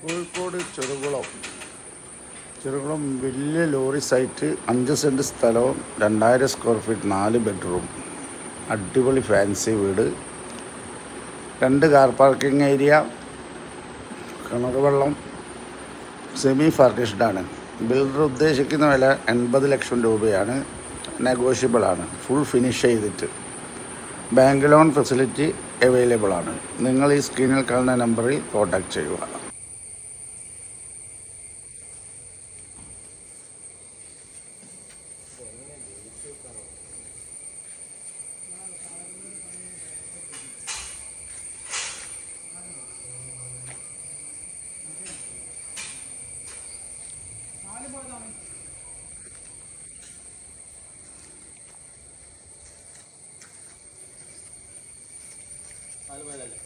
കോഴിക്കോട് ചെറുകുളം വലിയ lorry site, 5 cent സ്ഥലവും 2000 square feet, 4 bedroom, അടിപൊളി ഫാൻസി വീട്, 2 കാർ പാർക്കിംഗ് ഏരിയ, കിണർ വെള്ളം, സെമി ഫർണിഷ്ഡാണ്. ബിൽഡർ ഉദ്ദേശിക്കുന്ന വില 80 ലക്ഷം രൂപയാണ്. നെഗോഷ്യബിളാണ്. ഫുൾ ഫിനിഷ് ചെയ്തിട്ട് ബാങ്ക് ലോൺ ഫെസിലിറ്റി അവൈലബിൾ ആണ്. നിങ്ങൾ ഈ സ്ക്രീനിൽ കാണുന്ന നമ്പറിൽ കോൺടാക്റ്റ് ചെയ്യുക. നാല് പോയതല്ലേ?